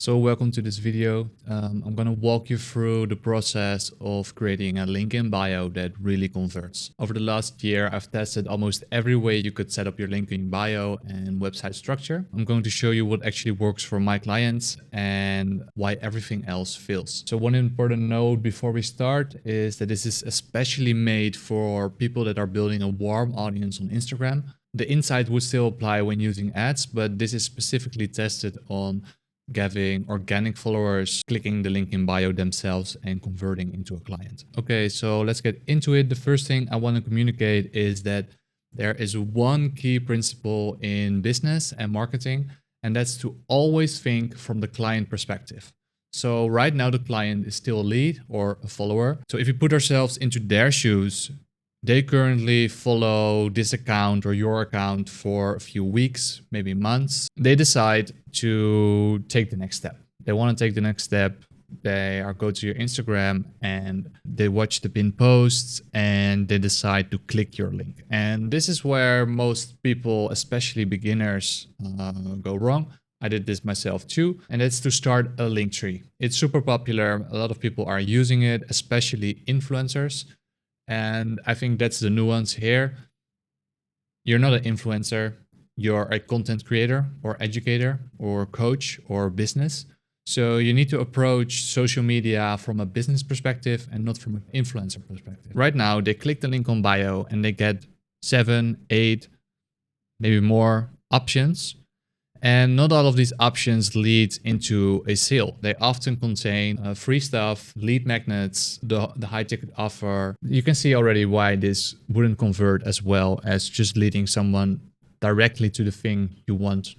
So welcome to this video. I'm going to walk you through the process of creating a link in bio that really converts. Over the last year, I've tested almost every way you could set up your link in bio and website structure. I'm going to show you what actually works for my clients and why everything else fails. So one important note before we start is that this is especially made for people that are building a warm audience on Instagram. The insight would still apply when using ads, but this is specifically tested on getting organic followers, clicking the link in bio themselves and converting into a client. Okay, so let's get into it. The first thing I want to communicate is that there is one key principle in business and marketing, and that's to always think from the client perspective. So right now the client is still a lead or a follower. So if we put ourselves into their shoes, they currently follow this account or your account for a few weeks, maybe months. They decide to take the next step. They want to take the next step. They are go to your Instagram and they watch the pinned posts and they decide to click your link. And this is where most people, especially beginners, go wrong. I did this myself too, and it's to start a link tree. It's super popular. A lot of people are using it, especially influencers. And I think that's the nuance here. You're not an influencer, you're a content creator or educator or coach or business. So you need to approach social media from a business perspective and not from an influencer perspective. Right now, they click the link on bio and they get 7, 8, maybe more options. And not all of these options lead into a sale. They often contain free stuff, lead magnets, the high ticket offer. You can see already why this wouldn't convert as well as just leading someone directly to the thing you want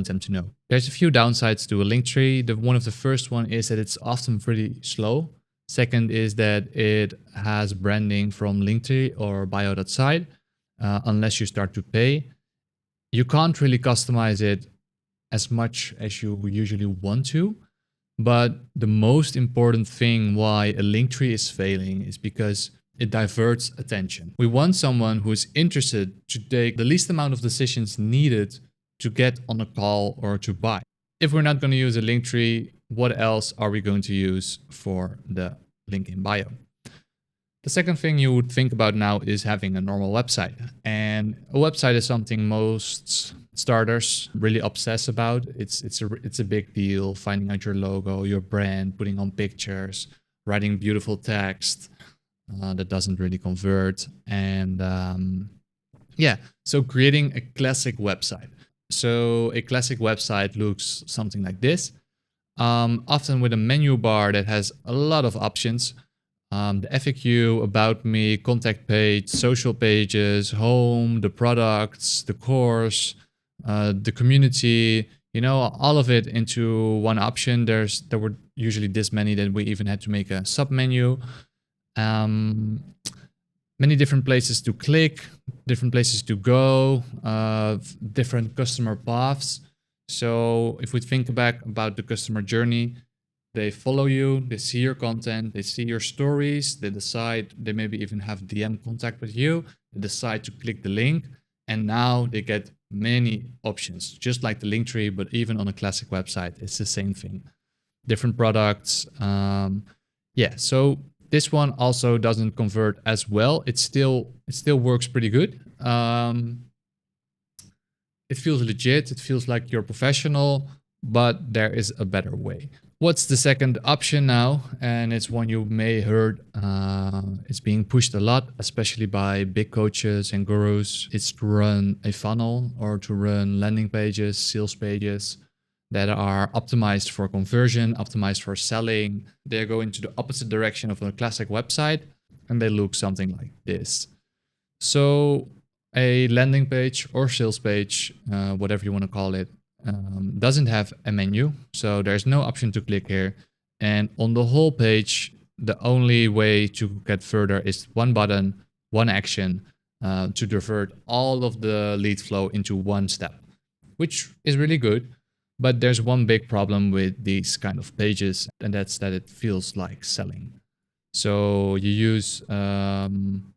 them to know. There's a few downsides to a link tree. One of the first one is that it's often pretty slow. Second is that it has branding from Linktree or bio.site, unless you start to pay. You can't really customize it as much as you usually want to. But the most important thing why a link tree is failing is because it diverts attention. We want someone who is interested to take the least amount of decisions needed to get on a call or to buy. If we're not going to use a link tree, what else are we going to use for the link in bio? The second thing you would think about now is having a normal website. And a website is something most starters really obsess about. It's a big deal, finding out your logo, your brand, putting on pictures, writing beautiful text that doesn't really convert. And so creating a classic website. So a classic website looks something like this, often with a menu bar that has a lot of options. The FAQ, about me, contact page, social pages, home, the products, the course, the community, all of it into one option. There were usually this many that we even had to make a sub menu. Many different places to click, different places to go, different customer paths. So if we think back about the customer journey, they follow you, they see your content, they see your stories, they decide, they maybe even have DM contact with you, they decide to click the link, and now they get many options, just like the link tree, but even on a classic website, it's the same thing. Different products. So this one also doesn't convert as well. It still works pretty good. It feels legit, it feels like you're professional, but there is a better way. What's the second option now? And it's one you may heard. It's being pushed a lot, especially by big coaches and gurus. It's to run a funnel or to run landing pages, sales pages that are optimized for conversion, optimized for selling. They go into the opposite direction of a classic website and they look something like this. So a landing page or sales page, whatever you want to call it, doesn't have a menu, so there's no option to click here. And on the whole page, the only way to get further is one button, one action to divert all of the lead flow into one step, which is really good. But there's one big problem with these kind of pages, and that's that it feels like selling. So you use often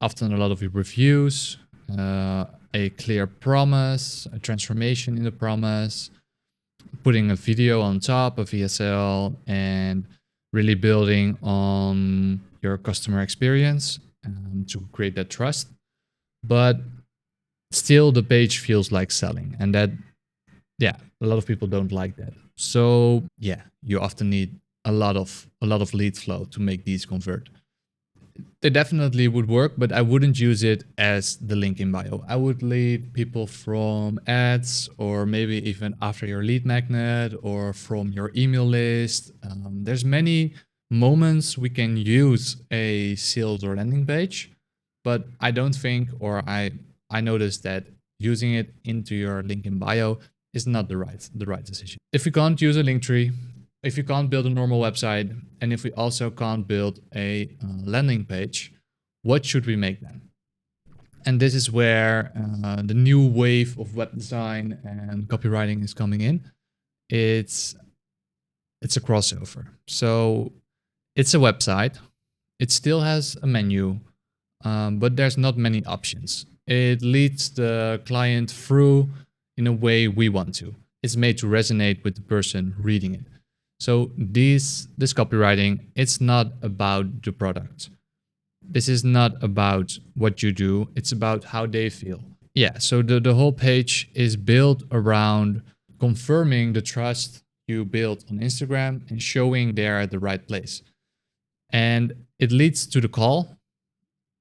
a lot of reviews, a clear promise, a transformation in the promise, putting a video on top of VSL and really building on your customer experience to create that trust. But still, the page feels like selling, and that, yeah, a lot of people don't like that. So yeah, you often need a lot of lead flow to make these convert. They definitely would work, but I wouldn't use it as the link in bio. I would lead people from ads, or maybe even after your lead magnet, or from your email list. There's many moments we can use a sales or landing page, but I don't think, or I noticed that using it into your link in bio is not the right decision. If you can't use a link tree, if you can't build a normal website, and if we also can't build a landing page, what should we make then? And this is where the new wave of web design and copywriting is coming in. It's a crossover. So it's a website. It still has a menu, but there's not many options. It leads the client through in a way we want to. It's made to resonate with the person reading it. So this copywriting, it's not about the product. This is not about what you do. It's about how they feel. Yeah, so the whole page is built around confirming the trust you built on Instagram and showing they're at the right place. And it leads to the call.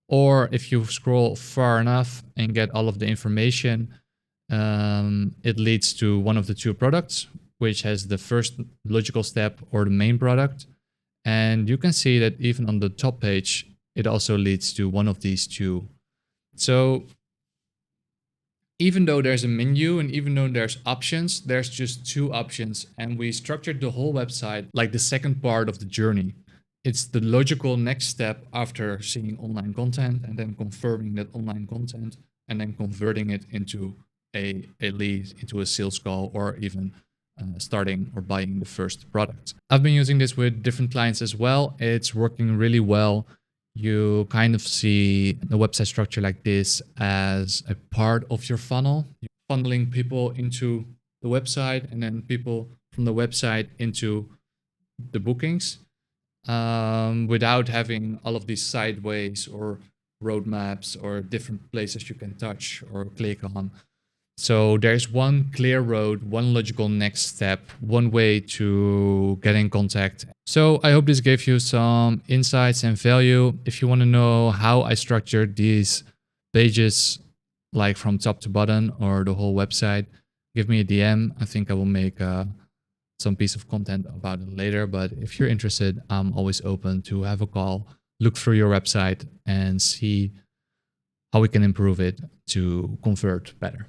Or if you scroll far enough and get all of the information, it leads to one of the two products, which has the first logical step or the main product. And you can see that even on the top page, it also leads to one of these two. So even though there's a menu and even though there's options, there's just two options. And we structured the whole website like the second part of the journey. It's the logical next step after seeing online content and then confirming that online content and then converting it into a lead, into a sales call, or even starting or buying the first product. I've been using this with different clients as well. It's working really well. You kind of see the website structure like this as a part of your funnel. You're funneling people into the website and then people from the website into the bookings, without having all of these sideways or roadmaps or different places you can touch or click on. So there's one clear road, one logical next step, one way to get in contact. So I hope this gave you some insights and value. If you want to know how I structured these pages, like from top to bottom or the whole website, give me a DM. I think I will make some piece of content about it later. But if you're interested, I'm always open to have a call, look through your website and see how we can improve it to convert better.